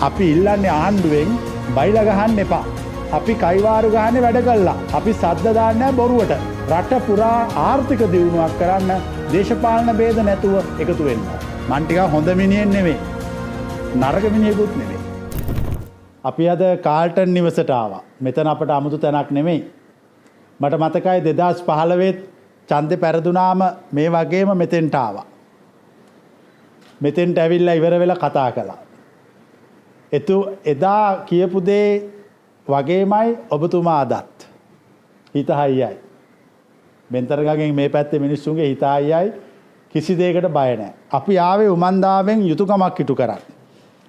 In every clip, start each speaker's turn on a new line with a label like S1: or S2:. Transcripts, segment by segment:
S1: අපි ඉල්ලන්නේ ආණ්ඩුවෙන් බයිලා ගහන්න එපා. අපි කයිවාරු ගහන්නේ වැඩ කළා. අපි සද්ද දාන්නේ බොරුවට. රට පුරා ආර්ථික දියුණුවක් කරන්න දේශපාලන ભેද නැතුව එකතු වෙන්න. මන් ටිකක් හොඳ මිනිහෙක් නෙමෙයි. නරක මිනිහෙකුත් නෙමෙයි. අපි අද කාල්ටන් නිවසට ආවා. මෙතන අපට 아무තු තැනක් නෙමෙයි. මට මතකයි 2015 ඡන්දේ පෙරදුනාම මේ වගේම මෙතෙන්ට ආවා. මෙතෙන්ට ඇවිල්ලා ඉවර වෙලා කතා කළා. එදා කියපු දේ වගේමයි ඔබතුමා අදත්. හිත හයියයි. බෙන්තරගගෙන් මේ පැත්තේ මිනිස්සුන්ගේ හිත හයියයි. කිසි දෙයකට බය නැහැ. අපි ආවේ උමන්දාවෙන් යුතුයකමක් ඉටු කරන්න.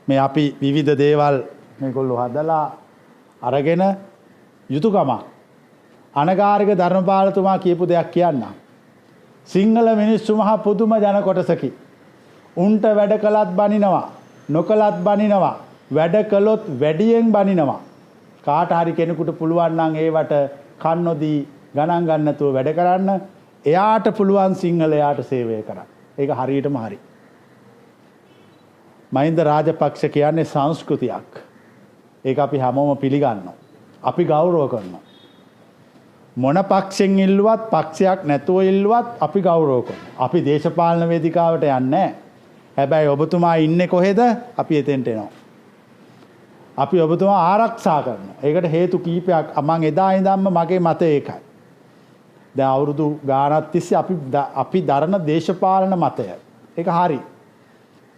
S1: මේ අපි විවිධ දේවල් මේගොල්ලෝ හදලා අරගෙන යුතුයකමක්. අනගාരിക ධර්මපාලතුමා කියපු දෙයක් කියන්න. සිංහල මිනිස්සු මහ පුදුම ජන කොටසකි. උන්ට වැඩ කළත් බනිනවා, නොකළත් බනිනවා, වැඩ කළොත් වැඩියෙන් බනිනවා. කාට හරි කෙනෙකුට පුළුවන් නම් ඒවට කන් නොදී ගණන් ගන්න නැතුව වැඩ කරන්න. එයාට පුළුවන් සිංහලයාට සේවය කරන්න. ඒක හරියටම හරි. මහින්ද රාජපක්ෂ කියන්නේ සංස්කෘතියක්. ඒක අපි හැමෝම පිළිගන්නවා. අපි ගෞරව කරනවා. මොන පක්ෂෙන් ඉල්ලුවත් පක්ෂයක් නැතුව ඉල්ලුවත් අපි ගෞරව කරනවා. අපි දේශපාලන වේදිකාවට යන්නේ නැහැ. හැබැයි ඔබතුමා ඉන්නේ කොහෙද? අපි එතෙන්ට එනවා. අපි ඔබතුමා ආරක්ෂා කරනවා. ඒකට හේතු කීපයක් මම එදා ඉඳන්ම මගේ මතය ඒකයි. දැන් අවුරුදු ගාණක් තිස්සේ අපි දරන දේශපාලන මතය. ඒක හරි.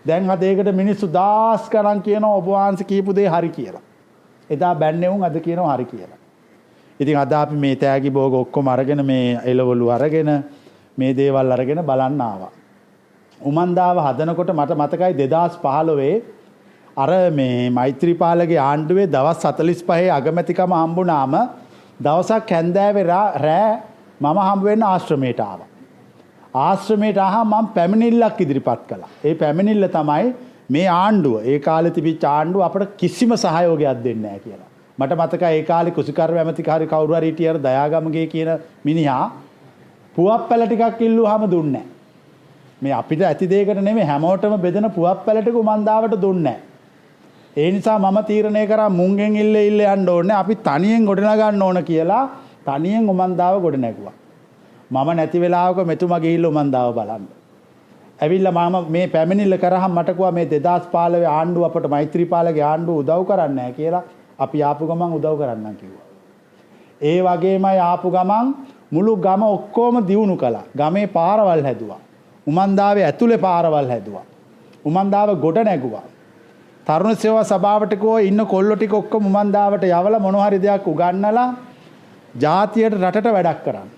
S1: දැන් අද ඒකට මිනිස්සු දාස් ගණන් කියනවා ඔබ වහන්සේ කියපු දේ හරි කියලා. එදා බැන්නේ වුන් අද කියනවා හරි කියලා. ඉතින් අද අපි මේ තෑගි භෝග ඔක්කොම අරගෙන මේ එළවලු අරගෙන මේ දේවල් අරගෙන බලන්න ආවා. උමන්දාව හදනකොට මට මතකයි 2015 අර මේ මෛත්‍රීපාලගේ ආණ්ඩුවේ දවස් 45 අගමැතිකම හම්බුනාම දවසක් හැන්දෑවේ රෑ මම හම්බ වෙන්න ආශ්‍රමයට ආවා. ආශ්‍රමයට ආහම මම පැමිණිල්ලක් ඉදිරිපත් කළා. ඒ පැමිණිල්ල තමයි මේ ආණ්ඩුව ඒ කාලේ තිබිච්ච ආණ්ඩුව අපට කිසිම සහයෝගයක් දෙන්නේ නැහැ කියලා. මට මතකයි ඒ කාලේ කුසිකර්ම ඇමතිකාරී කවුරු හරි හිටියර දයාගමගේ කියන මිනිහා පුවප්පැල ටිකක් ඉල්ලුවාම දුන්නේ නැහැ. මේ අපිට ඇති දෙයකට නෙමෙයි හැමෝටම බෙදෙන පුවප්පැල ටික උමන්දාවට දුන්නේ නැහැ. ඒ නිසා මම තීරණය කරා මුංගෙන් ඉල්ල යන්න ඕනේ අපි තනියෙන් ගොඩනගා ගන්න ඕන කියලා තනියෙන් උමන්දාව ගොඩ නැගුවා. මම නැති වෙලාවක මෙතුමා ගිහිල්ලා උමන්දාව බලන්න. ඇවිල්ලා මම මේ පැමිණිල්ල කරාම මට කිව්වා මේ 2015 ආණ්ඩුව අපට මෛත්‍රීපාලගේ ආණ්ඩුව උදව් කරන්නේ නැහැ කියලා. අපි ආපු ගමන් උදව් කරන්නම් කිව්වා. ඒ වගේමයි ආපු ගමන් මුළු ගම ඔක්කොම දියුණු කළා. ගමේ පාරවල් හැදුවා. උමන්දාවේ ඇතුලේ පාරවල් හැදුවා. උමන්දාව ගොඩ නැගුවා. තරුණ සේවා සභාවට කෝ ඉන්න කොල්ලෝ ටික ඔක්කොම උමන්දාවට යවලා මොන හරි දෙයක් උගන්වලා ජාතියට රටට වැඩක් කරන්න.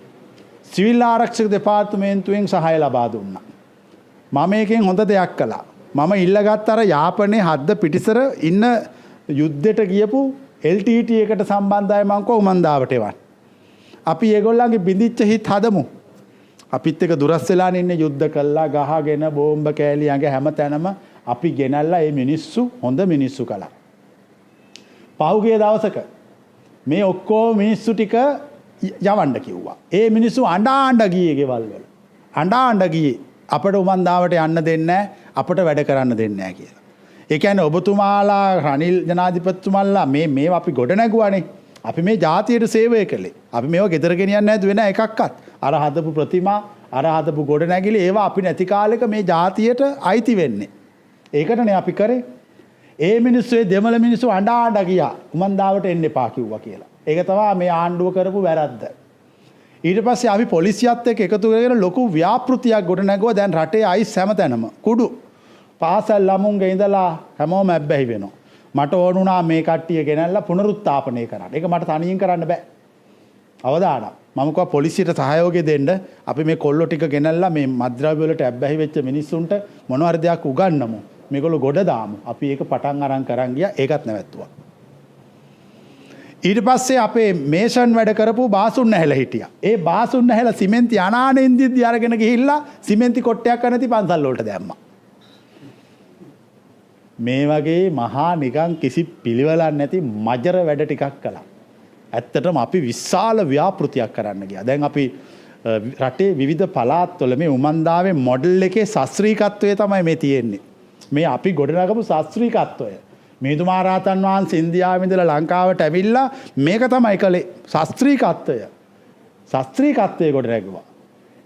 S1: සිවිල් ආරක්ෂක දෙපාර්තමේන්තුවෙන් සහාය ලබා දුන්නා. මම මේකෙන් හොඳ දෙයක් කළා. මම ඉල්ලගත්ත අර යාපනයේ හද්ද පිටිසර ඉන්න යුද්ධයට ගියපු LTT එකට සම්බන්ධයි මං කෝ උමන්දාවට එවන්න. අපි ඒගොල්ලන්ගේ බිඳිච්ච හිත් හදමු. අපිත් එක දුරස් වෙලා ඉන්නේ යුද්ධ කළා ගහගෙන බෝම්බ කෑලි ඇඟ හැම තැනම අපි ගෙනල්ලා මේ මිනිස්සු හොඳ මිනිස්සු කළා. පහුගිය දවසක මේ ඔක්කොම මිනිස්සු ටික යවන්න කිව්වා. ඒ මිනිස්සු අඬ ගියේ ගෙවල් වල. අඬ ගියේ අපිට උමන්දාවට යන්න දෙන්නේ නැහැ, අපිට වැඩ කරන්න දෙන්නේ නැහැ කියලා. ඒ කියන්නේ ඔබතුමාලා රනිල් ජනාධිපතිතුමාලා මේ අපි ගොඩ නැගුවානේ. අපි මේ ජාතියට සේවය කළේ. අපි මේව ගෙදර ගෙනියන්නේ නැද්ද වෙන එකක්වත්. අර හදපු ප්‍රතිමා, අර හදපු ගොඩ නැගිලි ඒවා අපි නැති කාලෙක මේ ජාතියට අයිති වෙන්නේ. ඒකටනේ අපි කරේ. ඒ මිනිස්සු දෙමළ මිනිස්සු අඬ ගියා. උමන්දාවට එන්න එපා කිව්වා කියලා. ඒක තමයි මේ ආණ්ඩුව කරපු වැරද්ද. ඊට පස්සේ අපි පොලිසියත් එක්ක එකතු කරගෙන ලොකු ව්‍යාපෘතියක් ගොඩ නැගුවා. දැන් රටේ අයිස් හැමතැනම කුඩු. පාසල් ළමුන්ගේ ඉඳලා හැමෝම ඇබ්බැහි වෙනවා. මට ඕන වුණා මේ කට්ටිය ගෙනල්ලා පුනරුත්ථාපනය කරන්න. ඒක මට තනියෙන් කරන්න බෑ. අවදානම්. මම කිව්වා පොලිසියට සහයෝගය දෙන්න. අපි මේ කොල්ලෝ ටික ගෙනල්ලා මේ මත්ද්‍රව්‍ය වලට ඇබ්බැහි වෙච්ච මිනිස්සුන්ට මොනවා හරි දෙයක් උගන්වමු. මේගොල්ලෝ ගොඩ දාමු. අපි ඒක පටන් අරන් කරන් ගියා. ඒකත් නැවැත්තුවා. ඊට පස්සේ අපේ මේෂන් වැඩ කරපු බාසුන් නැහැලා හිටියා. ඒ බාසුන් නැහැලා සිමෙන්ති අනානෙන්දිද්දි අරගෙන ගිහිල්ලා සිමෙන්ති කොට්ටයක් නැති පන්සල් වලට දැම්මා. මේ වගේ මහා නිකන් කිසි පිළිවෙලක් නැති මජර වැඩ ටිකක් කළා. ඇත්තටම අපි විශාල ව්‍යාපෘතියක් කරන්න ගියා. දැන් අපි රටේ විවිධ පළාත්වල මේ උමන්දාවේ මොඩල් එකේ ශාස්ත්‍රීයත්වය තමයි මේ තියෙන්නේ. මේ අපි ගොඩනගපු ශාස්ත්‍රීයත්වය. මිහිඳුමාරහතන් වහන්සේ ඉන්දියාවේ ඉඳලා ලංකාවට ඇවිල්ලා මේක තමයි කළේ ශාස්ත්‍රීයත්වය. ශාස්ත්‍රීයත්වයේ ගොඩ නැගුවා.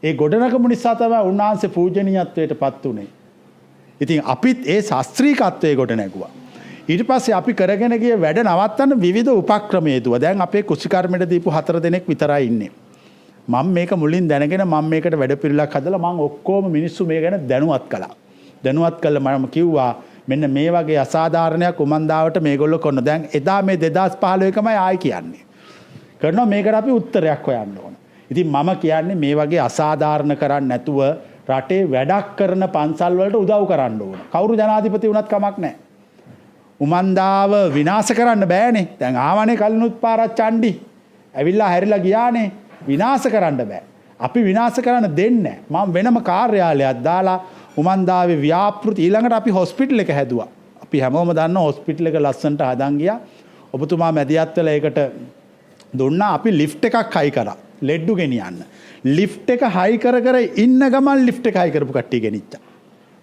S1: ඒ ගොඩනගමු නිසා තමයි උන්වහන්සේ පූජනීයත්වයට පත් උනේ. ඉතින් අපිත් ඒ ශාස්ත්‍රීයත්වයේ ගොඩ නැගුවා. ඊට පස්සේ අපි කරගෙන ගිය වැඩ නවත්තන්න විවිධ උපක්‍රම යෙදුවා. දැන් අපේ කුස්සිකර්මයට දීපු 4 දෙනෙක් විතරයි ඉන්නේ. මම මේක මුලින් දැනගෙන මම මේකට වැඩ පිළිලක් හදලා මම ඔක්කොම මිනිස්සු මේ ගැන දැනුවත් කළා. දැනුවත් කළා මම කිව්වා මෙන්න මේ වගේ අසාධාරණයක් උමන්දාවට මේගොල්ලෝ කරන. දැන් එදා මේ 2015කමයි ආයි කියන්නේ. කරනවා මේකට අපි උත්තරයක් හොයන්න ඕන. ඉතින් මම කියන්නේ මේ වගේ අසාධාරණ කරන්නේ නැතුව රටේ වැඩක් කරන පන්සල් වලට උදව් කරන්න ඕන. කවුරු ජනාධිපති වුණත් කමක් නැහැ. උමන්දාව විනාශ කරන්න බෑනේ. දැන් ආවනේ කලිනුත් පාරක් චණ්ඩි. ඇවිල්ලා හැරිලා ගියානේ. විනාශ කරන්න බෑ. අපි විනාශ කරන්න දෙන්නේ නැහැ. මම වෙනම කාර්යාලයක් දාලා උමන්දාවේ ව්‍යාපෘති ඊළඟට අපි හොස්පිටල් එක හැදුවා. අපි හැමෝම දන්න හොස්පිටල් එක ලස්සනට හදන් ගියා. ඔබතුමා මැදිහත් වෙලා ඒකට දුන්නා. අපි ලිෆ්ට් එකක් හයි කරා. ලෙඩ්ඩු ගෙනියන්න. ලිෆ්ට් එක හයි කර කර ඉන්න ගමන් ලිෆ්ට් එක හයි කරපු කට්ටිය ගෙනිච්චා.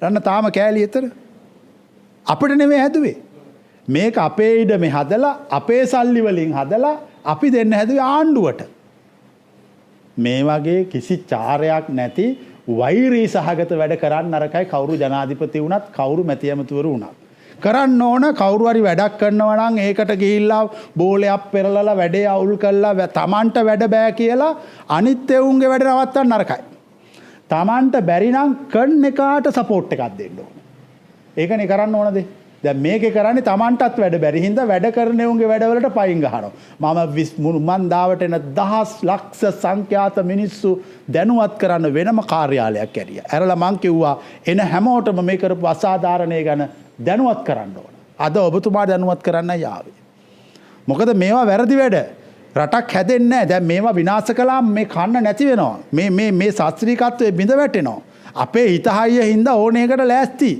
S1: රන්න තාම කෑලි එතන. අපිට නෙමෙයි හැදුවේ. මේක අපේ ඉඩමේ හදලා අපේ සල්ලි වලින් හදලා අපි දෙන්න හැදුවේ ආණ්ඩුවට. මේ වගේ කිසි චාරයක් නැති වෛරී සහගත වැඩ කරන්න නරකයි කවුරු ජනාධිපති වුණත් කවුරු මැති ඇමතිවරු වුණත්. කරන්න ඕන කවුරු හරි වැඩක් කරනවා නම් ඒකට ගිහිල්ලා බෝලයක් පෙරලලා වැඩේ අවුල් කරලා තමන්ට වැඩ බෑ කියලා අනිත් එවුන්ගේ වැඩ නවත්තන්න නරකයි. තමන්ට බැරි නම් කන් එකාට සපෝට් එකක් දෙන්න ඕන. ඒකනේ කරන්න ඕනද? දැන් මේකේ කරන්නේ තමන්ටත් වැඩ බැරි හින්දා වැඩ කරන එවුන්ගේ වැඩවලට පයින් ගහනවා. මම දාවට එන දහස් ලක්ෂ සංඛ්‍යාත මිනිස්සු දැනුවත් කරන්න වෙනම කාර්යාලයක් ඇරියා. ඇරලා මං කිව්වා එන හැමෝටම මේ කරපු අසාධාරණේ ගැන දැනුවත් කරන්න ඕන. අද ඔබතුමා දැනුවත් කරන්න යාවේ. මොකද මේවා වැරදි වැඩ. රටක් හැදෙන්නේ නැහැ. දැන් මේවා විනාශ කළාම මේ කන්න නැති වෙනවා. මේ ශාස්ත්‍රීයත්වයේ බිඳ වැටෙනවා. අපේ හිතහයිය හින්දා ඕනේකට ලෑස්ති.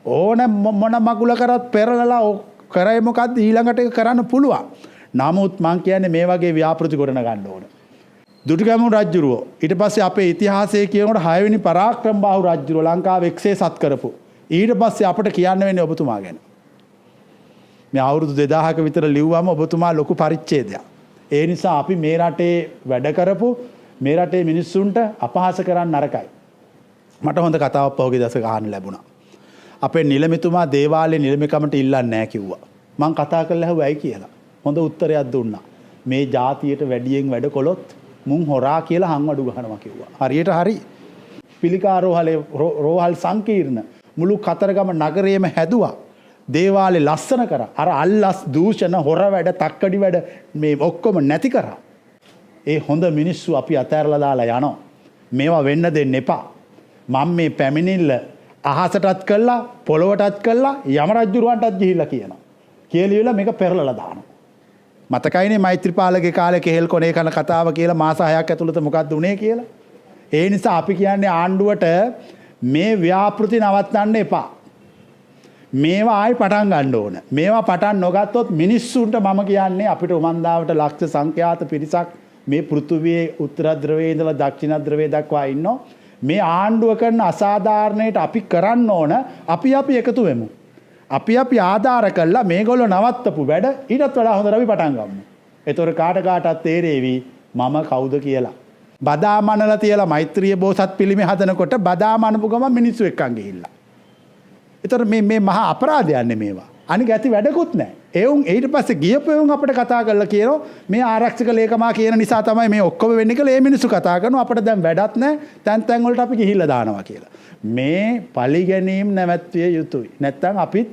S1: ඕන මොන මගුල කරත් පෙරලලා කරයි මොකද්ද ඊළඟට ඒක කරන්න පුළුවන්. නමුත් මං කියන්නේ මේ වගේ ව්‍යාපෘති ගොඩන ගන්න ඕන. දුටුගැමුණු රජුරෝ ඊට පස්සේ අපේ ඉතිහාසයේ කියනකොට 6 වෙනි පරාක්‍රමබාහු රජුරෝ ලංකාවේ එක්සේ සත් කරපු. ඊට පස්සේ අපිට කියන්න වෙන්නේ ඔබතුමා ගැන. මේ අවුරුදු 2000ක විතර ලිව්වම ඔබතුමා ලොකු පරිච්ඡේදයක්. ඒ නිසා අපි මේ රටේ වැඩ කරපු මේ රටේ මිනිස්සුන්ට අපහාස කරන්න නරකයි. මට හොඳ කතාවක් පහුගිය දවසක අහන්න ලැබුණා. අපේ නිලමේතුමා දේවාලේ නිලමේකමට ඉල්ලන්නේ නැහැ කිව්වා. මං කතා කරලා ඇහුවා ඇයි කියලා. හොඳ උත්තරයක් දුන්නා. මේ જાතියට වැඩියෙන් වැඩ කළොත් මුන් හොරා කියලා හංවඩු ගහනවා කිව්වා. හරියට හරි. පිළිකා රෝහල් සංකීර්ණ මුළු කතරගම නගරයේම හැදුවා. දේවාලේ ලස්සන කරා. අර අල්ලස් දූෂණ හොර වැඩ තක්කඩි වැඩ මේ ඔක්කොම නැති කරා. ඒ හොඳ මිනිස්සු අපි අතෑරලා දාලා යනවා. මේවා වෙන්න දෙන්න එපා. මම මේ පැමිණිල්ල අහසටත් කළා පොළොවටත් කළා යම රජුරවන්ටත් ගිහිල්ලා කියනවා. කියලා මේක පෙරලලා දානවා. මතකයිනේ මෛත්‍රීපාලගේ කාලේ කෙහෙල් කොනේ කන කතාව කියලා මාස 6ක් ඇතුළත මොකක්ද උනේ කියලා. ඒ නිසා අපි කියන්නේ ආණ්ඩුවට මේ ව්‍යාපෘති නවත්තන්න එපා. මේවා ආයි පටන් ගන්න ඕන. මේවා පටන් නොගත්තොත් මිනිස්සුන්ට මම කියන්නේ අපිට උමන්දාවට ලක්ෂ සංඛ්‍යාත පිරිසක් මේ පෘථුවියේ උත්තර ධ්‍රවයේ ඉඳලා දක්ෂිණ ධ්‍රවයේ දක්වා ඉන්නවා. මේ ආණ්ඩුව කරන අසාධාරණයට අපි කරන්න ඕන අපි එකතු වෙමු. අපි ආධාර කළා මේගොල්ලෝ නවත්තපු වැඩ ඊටත් වඩා හොඳට අපි පටන් ගමු. ඒතොර කාටත් තේරෙවි මම කවුද කියලා. බදාමනලා තියලා මෛත්‍රිය බෝසත් පිළිමේ හදනකොට බදාමනපු ගම මිනිස්සු එක්කන් ගිහිල්ලා. ඒතොර මේ මහා අපරාධයන් මේවා. අනික ඇති වැඩකුත් නැහැ. එවුන් ඊට පස්සේ ගියපු එවුන් අපිට කතා කරලා කියනවා මේ ආරක්ෂක ලේකමා කියන නිසා තමයි මේ ඔක්කොම වෙන්නේ කියලා. ඒ මිනිස්සු කතා කරනවා අපිට දැන් වැඩක් නැහැ. තැන් වලට අපි ගිහිල්ලා දානවා කියලා. මේ පරිගැනීම් නැවැත්විය යුතුයි. නැත්තම් අපිත්